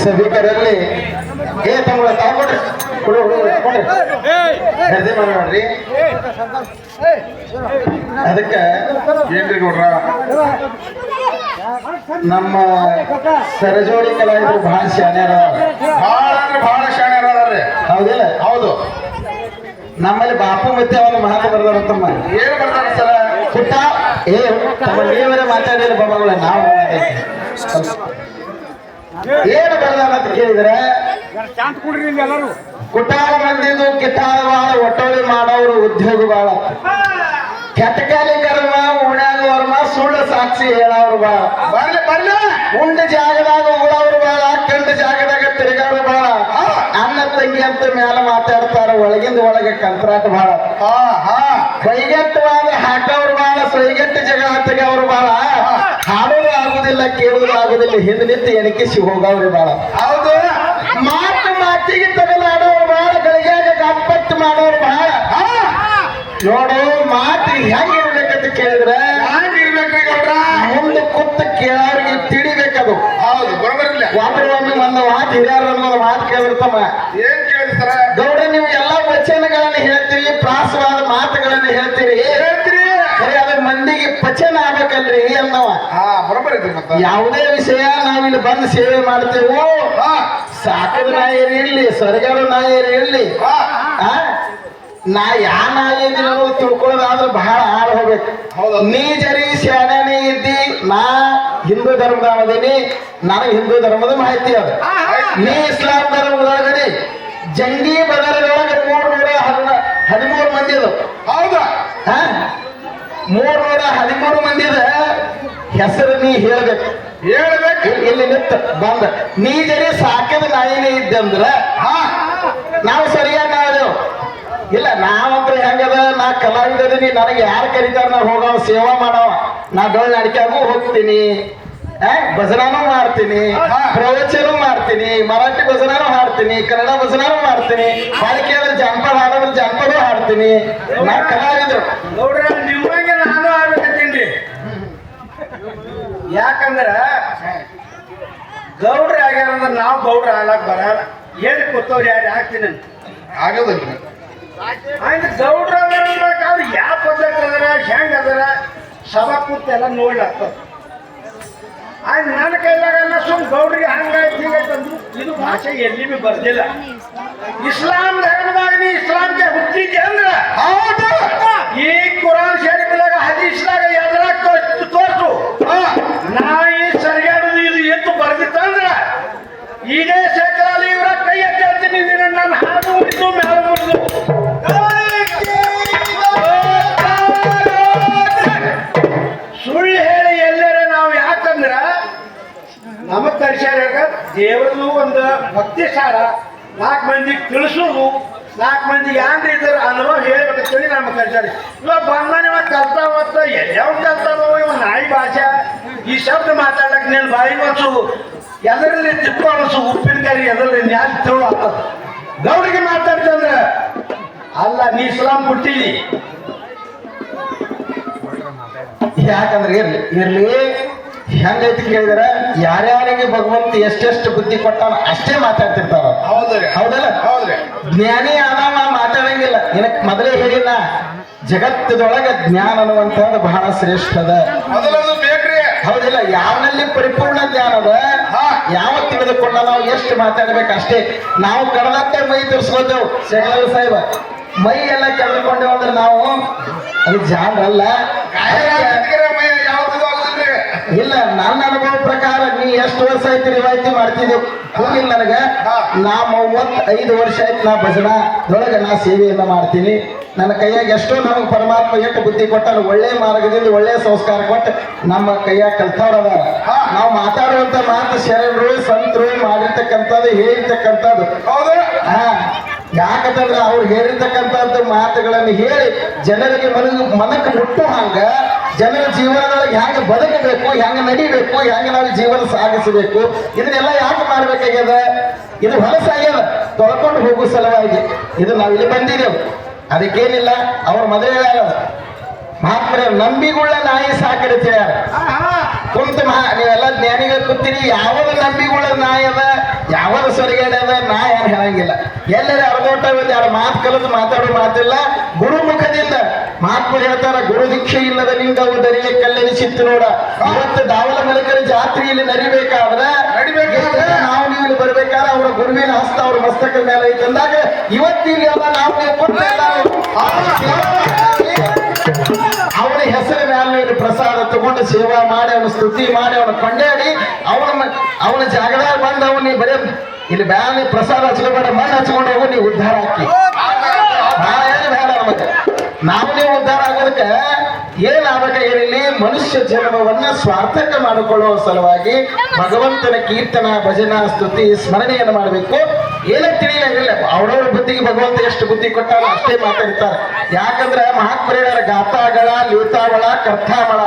ಸಭಿಕರಲ್ಲಿ ತಮ್ಮ ತಗೊಂಡ್ರಿ ಖರೀದಿ ಮಾಡ್ರಿ ಅದಕ್ಕೆ ಏನ್ರಿ ನೋಡ್ರ ನಮ್ಮ ಸರಜೋಡಿ ಕಲಾವಿದರು ಬಹಳ ಶಾಣ್ಯಾರ ಬಹಳ ಶಾಣ್ಯಾರ ಅದಾರ್ರಿ ಹೌದಿಲ್ಲ ಹೌದು ನಮ್ಮಲ್ಲಿ ಬಾಪು ಮತ್ತೆ ಅವನು ಮಾತು ಬರ್ದಾರಂತಮ್ಮ ಏನು ಬರ್ತಾರ ಸರ ಪುಟ್ಟ ತಮ್ಮ ನೀವರೇ ಮಾತಾಡಿರ ಬಾಬಾಗಳ ನಾವು ಏನು ಬರ್ದಾರ ಅಂತ ಕೇಳಿದ್ರೆ ಕುಟಾರ ಮಂದಿದು ಕಿಟಾರ ಬಾಳ ಒಟ್ಟೋಳಿ ಮಾಡೋರು ಉದ್ಯೋಗ ಬಾಳ ಕೆಟ್ಟಕಾಲಿ ಕರ್ಮ ಉಣ್ಯಾಗ ವರ್ಮ ಸುಳ್ಳು ಸಾಕ್ಷಿ ಹೇಳವ್ರು ಬಾಳ ಬರ್ಲಿ ಬರ್ಲಿ ಉಂಡ ಜಾಗದಾಗ ಉಳವ್ರು ಬಾಳ ಕಂಡ ಜಾಗದಾಗ ತಿರುಗಾಡು ಬಾಳ ಅನ್ನ ತಂಗಿ ಅಂತ ಮ್ಯಾಲ ಮಾತಾಡ್ತಾರ ಒಳಗಿಂದ ಒಳಗೆ ಕಂತ್ರಾಟ ಬಾಳ ಬೈಗೆಟ್ಟವಾದ ಹಾಕವ್ರು ಬಾಳ ಸೈಗೆಟ್ಟು ಜಗಳ ತೆಗವ್ರು ಬಾಳ ಹಾಡೋದು ಆಗುದಿಲ್ಲ ಕೇಳೋದು ಆಗುದಿಲ್ಲ ಹಿಂದ್ ನಿಂತು ಎಣಕಿಸಿ ಹೋಗವ್ರಿ ಬಾಳ ಹೌದು ಮಾತು ಮಾತಿಗೆ ತಗಲಾಡೋರು ಬಾಳ ಗಳಿಗಾಗ ಗಪ್ಪತ್ತು ಮಾಡೋರು ಬಾಳ ನೋಡು ಮಾತು ಹೆಂಗಿರ್ಬೇಕಂತ ಕೇಳಿದ್ರೆ ಮುಂದೆ ಕೂತ ಕೇಳೋರಿಗೆ ತಿಳಿಬೇಕದು ಹೌದು ಬರೋಬರಿಲ್ಲ ಒಮ್ಮೆ ಒಂದು ಮಾತು ಹಿರಿಯರ ಅನ್ನೋದು ಮಾತು ಕೇಳಿರ್ತಮ್ಮ ಏನ್ ಕೇಳಿರ್ತಾರ ಗೌಡ ನೀವು ಎಲ್ಲಾ ವಚನಗಳನ್ನ ಹೇಳ್ತೀರಿ ಪ್ರಾಸವಾದ ಮಾತುಗಳನ್ನ ಹೇಳ್ತೀರಿ ಸರಿ ಅದ್ರ ಮಂದಿಗೆ ಪಚನ ಆಗ್ಬೇಕಲ್ರಿ ಅನ್ನವ ಬರೋಬರಿ ಯಾವುದೇ ವಿಷಯ ನಾವಿಲ್ಲಿ ಬಂದು ಸೇವೆ ಮಾಡ್ತೇವೋ ಸಾಕದ ನಾಯರಿ ಇರ್ಲಿ ಸ್ವರ್ಗದ ನಾಯರಿ ಇರ್ಲಿ ನಾ ಯಾ ನಾಯಿ ಅನ್ನೋದು ತಿಳ್ಕೊಳ್ಳೋದಾದ್ರೆ ಬಹಳ ಆಳ ಹೋಗ್ಬೇಕು ನೀ ಜರಿ ಶಾಣೆ ಇದ್ದಿ ನಾ ಹಿಂದೂ ಧರ್ಮದವದೀನಿ ನನಗೆ ಹಿಂದೂ ಧರ್ಮದ ಮಾಹಿತಿ ಅದ ನೀ ಇಸ್ಲಾಂ ಧರ್ಮದೊಳಗದಿ ಜಂಗಿ ಬದಲದೊಳಗೆ 313 ಮಂದಿ ಅದು ಹೌದಾ 313 ಮಂದಿದ ಹೆಸರು ನೀ ಹೇಳ್ಬೇಕು ಇಲ್ಲಿ ನಿಂತ ಬಂದ ನೀ ಜರಿ ಸಾಕದ ನಾಯಿನೇ ಇದ್ದಂದ್ರ ನಾವು ಸರಿಯಾಗಿ ನಾವೇವು ಇಲ್ಲ ನಾವಂತ್ರ ಹೆಂಗದ ನಾ ಕಲಾವಿದೀನಿ ನನಗೆ ಯಾರು ಕರೀತಾರ ನಾ ಹೋಗವ ಸೇವಾ ಮಾಡವ ನಾ ಡೊಳ್ಳು ಅಡಿಕೆಗೂ ಹೋಗ್ತೀನಿ ಭಜನಾನು ಮಾಡ್ತೀನಿ ಪ್ರವಚನ ಮಾಡ್ತೀನಿ ಮರಾಠಿ ಭಜನಾನು ಹಾಡ್ತೀನಿ ಕನ್ನಡ ಭಜನಾನು ಮಾಡ್ತೀನಿ ಬಾಳಿಕೆ ಅಂದ್ರೆ ಜನಪದ ಹಾಡೋದ್ರ ಜನಪದ ಹಾಡ್ತೀನಿ ನಾ ಕಲಾವಿದ್ರು ನೋಡ್ರಿ ನಿಮಗೆ ನಾನು ಆಗ್ಬೇಕಂತೀನಿ ಯಾಕಂದ್ರ ಗೌಡ್ರ ಆಗ್ಯಾರಂದ್ರ ನಾವು ಗೌಡ್ರ ಆಗ್ಲಾಕ್ ಬರಲ್ಲ ಏನ್ ಕೂತವ್ರು ಯಾರು ಹಾಕ್ತೀನಿ ಆಗೋದಿಲ್ಲ ಆಯ್ತು ಗೌಡ್ರ ಅವ್ರು ಯಾವ ಪದ್ಧತಿ ಅದರ ಹೆಂಗ ಅದರ ಸಭಾ ಕೂತ್ ಎಲ್ಲ ನೋಡ್ಲಾಗ್ತದ ಆಯ್ತು ನನ್ನ ಕೈಲಾಗಲ್ಲ ಗೌಡ್ರಿಗೆ ಹಂಗಾಯ್ತು ಹೀಗಾಯ್ತಂದ್ರು ಇದು ಭಾಷೆ ಎಲ್ಲಿ ಬಿ ಬರ್ದಿಲ್ಲ ಇಸ್ಲಾಂ ಧರ್ಮದಾಗ ಇಸ್ಲಾಂಗೆ ಹುಟ್ಟಿದ್ದೆ ಅಂದ್ರ ಹೌದು ಈ ಕುರಾನ್ ಶರೀಫ್ದಾಗ ಹದೀಸ್ದಾಗ ಎದ್ರಾಗ ತೋರ್ಸು ನಾ ಈ ಸರಿಯಾಡುದು ಇದು ಎತ್ತು ಬರ್ದಿತ್ತಂದ್ರ ಇದೇ ಶೇಖರಲ್ಲಿ ಇವರ ಕೈ ಎತ್ತಿ ಹೇಳ್ತೀನಿ ನನ್ನ ಹಾಡು ಉಳಿದು ಮ್ಯಾಲ ಮುರಿದು ಸುಳ್ಳು ಹೇಳಿ ಎಲ್ಲರ ನಾವು ಯಾಕಂದ್ರ ನಮಗ್ ಕರ್ಸ್ಯಾರ ದೇವರದು ಒಂದು ಭಕ್ತಿ ಸಾರ 4 ಮಂದಿಗೆ ತಿಳಿಸೋದು 4 ಮಂದಿ ಯಾನ್ರಿ ಇದ್ರ ಅನುಭವ ಹೇಳ್ಬೇಕಂತೇಳಿ ನಮಗ್ ಕರ್ಸ್ಯಾರ ಇವಾಗ ಬಂದಾನ ಕಲ್ತಾವತ್ತ ಯಾವ ಕಲ್ತಾವ ಇವ ನಾಯಿ ಭಾಷೆ ಈ ಶಬ್ದ ಮಾತಾಡಕ್ ನೀನು ಬಾಯಿ ಮನ್ಸು ಎದರಲ್ಲಿ ತಿಪ್ಪ ಅನಸು ಉಪ್ಪಿನಕಾರಿ ಎದರಲ್ಲಿ ನ್ಯಾಯ ತಿಳು ಆಗ್ತದ ಗೌಡಿಗೆ ಮಾತಾಡ್ತಂದ್ರ ಅಲ್ಲ ನೀ ಇಸ್ಲಾಂ ಹುಟ್ಟಿಲಿ ಯಾಕಂದ್ರೆ ಇರ್ಲಿ ಹೆಂಗೈತಿ ಕೇಳಿದಾರ ಯಾರ್ಯಾರಿಗೆ ಭಗವಂತ ಎಷ್ಟೆಷ್ಟು ಬುದ್ಧಿ ಕೊಟ್ಟಾನ ಅಷ್ಟೇ ಮಾತಾಡ್ತಿರ್ತಾರ ಹೌದ್ರಿ ಹೌದಲ್ಲ ಹೌದ್ರಿ ಜ್ಞಾನಿ ಆದಾಮ ಮಾತಾಡಂಗಿಲ್ಲ ನಿನಕ್ ಮೊದಲೇ ಹೇಳಿಲ್ಲ ಜಗತ್ತದೊಳಗ ಜ್ಞಾನ ಅನ್ನುವಂಥದ್ದು ಬಹಳ ಶ್ರೇಷ್ಠದ ಬೇಕ್ರಿ ಹೌದಿಲ್ಲ ಯಾವನಲ್ಲಿ ಪರಿಪೂರ್ಣ ಜ್ಞಾನ ಅದ ಯಾವ ತಿಳಿದುಕೊಂಡ ನಾವು ಎಷ್ಟು ಮಾತಾಡ್ಬೇಕು ಅಷ್ಟೇ ನಾವು ಕಡದಕ್ಕೆ ಮೈ ತೋರಿಸ್ಕೋತೇವ್ ಶೇಖರ್ ಸಾಹೇಬ ಮೈ ಎಲ್ಲ ಕೆಳಕೊಂಡೇವ್ ಅಂದ್ರೆ ನಾವು ಅದು ಜಾಣರಲ್ಲ ಇಲ್ಲ ನನ್ನ ಅನುಭವ ಪ್ರಕಾರ ನೀ ಎಷ್ಟು ವರ್ಷ ಆಯ್ತು ರಿವಾಯ್ತಿ ಮಾಡ್ತಿದ್ದೀವಿ ಹೋಗಿಲ್ಲ ನನಗ ನಾ 35 ವರ್ಷ ಆಯ್ತು ನಾ ಭಜನದೊಳಗೆ ನಾ ಸೇವೆಯನ್ನ ಮಾಡ್ತೀನಿ ನನ್ನ ಕೈಯಾಗ ಎಷ್ಟೋ ನಮಗೆ ಪರಮಾತ್ಮ ಎಷ್ಟು ಬುದ್ಧಿ ಕೊಟ್ಟ ಒಳ್ಳೆ ಮಾರ್ಗದಿಂದ ಒಳ್ಳೆ ಸಂಸ್ಕಾರ ಕೊಟ್ಟು ನಮ್ಮ ಕೈಯಾಗ ಕಲ್ತವ್ರದ ನಾವು ಮಾತಾಡುವಂತ ಮಾತು ಶರಣರು ಸಂತರು ಮಾಡಿರ್ತಕ್ಕಂಥದ್ದು ಹೇಳಿರ್ತಕ್ಕಂಥದ್ದು ಹೌದು ಯಾಕಂತಂದ್ರೆ ಅವ್ರು ಹೇಳಿರ್ತಕ್ಕಂಥದ್ದು ಮಾತುಗಳನ್ನು ಹೇಳಿ ಜನರಿಗೆ ಮನಕ್ಕೆ ಮುಟ್ಟು ಹಂಗ ಜನರ ಜೀವನದೊಳಗೆ ಹೆಂಗೆ ಬದುಕಬೇಕು, ಹೆಂಗೆ ನಡಿಬೇಕು, ಹೆಂಗೆ ನಾವು ಜೀವನ ಸಾಗಿಸಬೇಕು, ಇದನ್ನೆಲ್ಲ ಯಾಕೆ ಮಾಡ್ಬೇಕಾಗ್ಯದ? ಇದು ಹೊಲಸಾಗ್ಯದ ತೊಳ್ಕೊಂಡು ಹೋಗುವ ಸಲುವಾಗಿ ಇದು ನಾವು ಇಲ್ಲಿ ಬಂದಿದ್ದೇವೆ. ಅದಕ್ಕೇನಿಲ್ಲ, ಅವ್ರ ಮದುವೆ ಆಗದ ಮಹಾತ್ಮರ ನಂಬಿಗುಳ್ಳ ನಾಯಿ ಸಾಕಿರುತ್ತೆ ಯಾರು ಕುಂತ ನೀವೆಲ್ಲ ಜ್ಞಾನಿಗಳು ಕೂತೀರಿ. ಯಾವಾಗ ನಂಬಿಗುಳ್ಳ ನಾಯಿ ಅದ, ಯಾವಾಗ ಸೊರಗೇಡೆ ಅದ, ನಾ ಏನು ಹೇಳಂಗಿಲ್ಲ. ಎಲ್ಲರೂ ಅರ್ಧೋಟ ಯಾರು ಮಾತು ಕಲಿತು ಮಾತಾಡೋ ಮಾತಿಲ್ಲ. ಗುರುಮುಖದಿಂದ ಮಹಾತ್ಮರು ಹೇಳ್ತಾರ, ಗುರು ದೀಕ್ಷೆ ಇಲ್ಲದ ಲಿಂಗವು ದರಿಗೆ ಕಲ್ಲೆನಿಸಿತ್ತು ನೋಡ. ಇವತ್ತು ದಾವಲ ಮಲಿಕರ ಜಾತ್ರೆಯಲ್ಲಿ ನಡಿಬೇಕಾದ್ರೆ ನಾವು ನೀವು ಇಲ್ಲಿ ಬರ್ಬೇಕಾದ್ರೆ ಅವರ ಗುರುವಿನ ಹಸ್ತ ಅವ್ರ ಮಸ್ತಕದ ಮೇಲೆ ಐತೆ ಅಂದಾಗ ಇವತ್ತಿಲ್ಲಿ ಅಲ್ಲ ನಾವು ಅವನ ಹೆಸರ ಮೇಲೆ ಪ್ರಸಾದ ತಗೊಂಡು ಸೇವಾ ಮಾಡಿ ಅವನ ಸ್ತುತಿ ಮಾಡಿ ಅವನ ಕೊಂಡಾಡಿ ಅವನ ಜಾಗದಾಗ ಬಂದು ಅವನಿ ಬರೀ ಇಲ್ಲಿ ಬ್ಯಾನಿ ಪ್ರಸಾದ ಹಚ್ಕೊಬೇಡ, ಮಣ್ಣು ಹಚ್ಕೊಂಡು ಹೋಗು, ನೀವು ಉದ್ಧಾರ ಹಾಕಿ ಬೇಡ ನಮಗೆ. ನಾವು ನೀವು ಉದ್ಧಾರ ಆಗೋದಕ್ಕೆ ಏನಾಗಬೇಕಾಗಿರಲಿ, ಮನುಷ್ಯ ಜನ್ಮವನ್ನ ಸ್ವಾರ್ಥಕ ಮಾಡಿಕೊಳ್ಳುವ ಸಲುವಾಗಿ ಭಗವಂತನ ಕೀರ್ತನ ಭಜನ ಸ್ತುತಿ ಸ್ಮರಣೆಯನ್ನು ಮಾಡಬೇಕು. ಏನೋ ತಿಳಿಯಲಿಲ್ಲ, ಅವ್ರವ್ರ ಬುದ್ಧಿಗೆ ಭಗವಂತ ಎಷ್ಟು ಬುದ್ಧಿ ಕೊಟ್ಟಾರ ಅಷ್ಟೇ ಮಾತಾಡ್ತಾರೆ. ಯಾಕಂದ್ರೆ ಮಹಾತ್ಮರ ಗಾತಾಗಳ ಲೀತಾವಳ ಕರ್ಥಾಮಳ,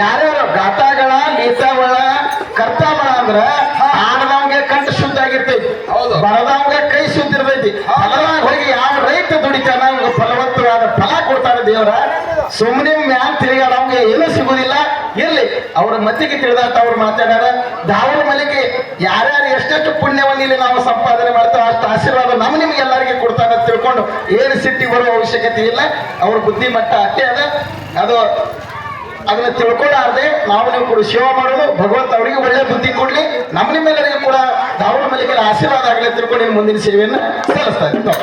ಯಾರ್ಯಾರು ಗಾತಾಗಳ ಲೀತಾವಳ ಕರ್ತಾಮಳ ಅಂದ್ರ ಆಡದವಂಗೆ ಕಂಠ ಶುದ್ಧ ಆಗಿರ್ತೈತಿ, ಬರದವಂಗ ಕೈ ಶುದ್ಧ ಇರ್ತೈತಿ. ಫಲವಾಗಿ ಹೋಗಿ ಯಾವ ರೈತ ದುಡಿತಾನ ಅವ್ಗ ಫಲವತ್ತವಾದ ಫಲ ಕೊಡ್ತಾನೆ ದೇವರ. ಸುಮ್ಮನೆ ಮ್ಯಾನ್ ತಿರುಗಾಡವಂಗೆ ಏನೂ ಸಿಗುದಿಲ್ಲ. ಇರ್ಲಿ, ಅವ್ರ ಮತಿಗೆ ತಿಳಿದಾಟ ಅವ್ರು ಮಾತಾಡ್ಯಾರ. ದಾವರ ಮಲಿಗೆ ಯಾರ್ಯಾರು ಎಷ್ಟೆಷ್ಟು ಪುಣ್ಯವನ್ನಿಲ್ಲಿ ನಾವು ಸಂಪಾದನೆ ಮಾಡ್ತಾರೋ ಅಷ್ಟು ಆಶೀರ್ವಾದ ನಮ್ಮ ನಿಮ್ಗೆ ಎಲ್ಲರಿಗೆ ಕೊಡ್ತಾನೆ ತಿಳ್ಕೊಂಡು ಏನು ಸಿಟ್ಟಿ ಬರುವ ಅವಶ್ಯಕತೆ ಇಲ್ಲ. ಅವ್ರ ಬುದ್ಧಿ ಮಟ್ಟ ಅಷ್ಟೇ ಅದ. ಅದು ಅದನ್ನ ತಿಳ್ಕೊಳ್ಳಾರ್ದೆ ನಾವು ನೀವು ಕೂಡ ಸೇವೆ ಮಾಡೋದು. ಭಗವಂತ ಅವರಿಗೆ ಒಳ್ಳೆ ಬುದ್ಧಿ ಕೊಡ್ಲಿ, ನಮ್ಮ ನಿಮ್ಮೆಲ್ಲರಿಗೂ ಕೂಡ ದಾವರ ಮಲಿಗೆ ಆಶೀರ್ವಾದ ಆಗಲಿ ತಿಳ್ಕೊಂಡು ಮುಂದಿನ ಸೇವೆಯನ್ನು ಸಲ್ಲಿಸ್ತಾ ಇತ್ತು.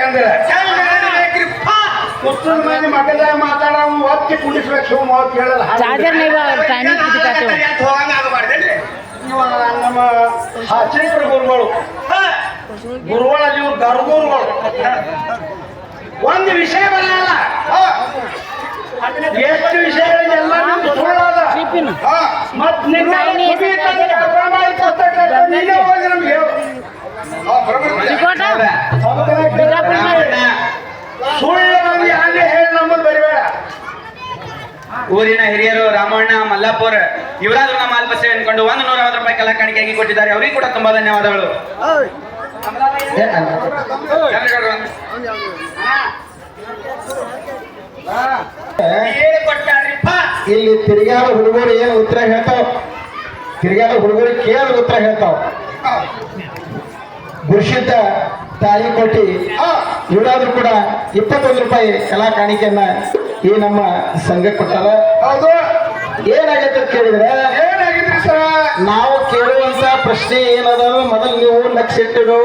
ಅಂದ್ರೆ ಕುಸ್ತದ ಮಂದಿ ಮಗದ ಮಾತಾಡ ಒತ್ತಿ ಕುಣಿಸ್ಬೇಕು ಶಿವ ಮಾತು ಕೇಳಲ್ಲ चार्जर नहीं बा टाइमिंग किती का ನಮ್ಮ ಹಸಿಂದ್ರ ಗುರುಗಳು ಗುರುಗಳಲ್ಲಿ ಇವ್ರು ಗರ್ಗುರುಗಳು ಒಂದು ವಿಷಯ ಬರಲ್ಲ ಎಷ್ಟು ವಿಷಯಗಳೆಲ್ಲ ಸುಳ್ಳದ टिफिन ಮತ್ ನಿನ್ನ चिकोटा बिजापुर में ಸುಳ್ಳು ಮಂದಿ ಹಾಗೆ ಹೇಳಿ ನಮ್ಮದು ಬರಿಬೇಡ ಊರಿನ ಹಿರಿಯರು ರಾಮಣ್ಣ ಮಲ್ಲಾಪುರ್ ಇವರಾದ್ರೂ ನಮ್ಮ ಅಲ್ಪಸೆ ಅನ್ಕೊಂಡು 150 ರೂಪಾಯಿ ಕಲಾ ಕಾಣಿಕೆಯಾಗಿ ಕೊಟ್ಟಿದ್ದಾರೆ ಅವರಿಗೆ ಕೂಡ ತುಂಬಾ ಧನ್ಯವಾದಗಳು. ಇಲ್ಲಿ ತಿರುಗಾಡ ಹುಡುಗರು ಏನು ಉತ್ತರ ಹೇಳ್ತಾವ, ತಿರುಗಾಡ ಹುಡುಗರು ಕೇಳ ಉತ್ತರ ಹೇಳ್ತಾವ. ಗುರುಶಿದ್ದ ತಾಯಿ ಕೊಟ್ಟಿ ಇವರಾದ್ರೂ ಕೂಡ 21 ರೂಪಾಯಿ ಕಲಾ ಕಾಣಿಕೆಯನ್ನ ಈ ನಮ್ಮ ಸಂಘ ಕೊಟ್ಟಾರ. ಹೌದು ಏನಾಗೈತೆ ಅಂತ ಕೇಳಿದ್ರೆ, ಏನಾಗಿದ್ರಿ ಸರ್ ನಾವು ಕೇಳುವಂತ ಪ್ರಶ್ನೆ ಏನದ ಮೊದಲು ನೀವು ಲಕ್ಷ ಇಟ್ಟಿರೋ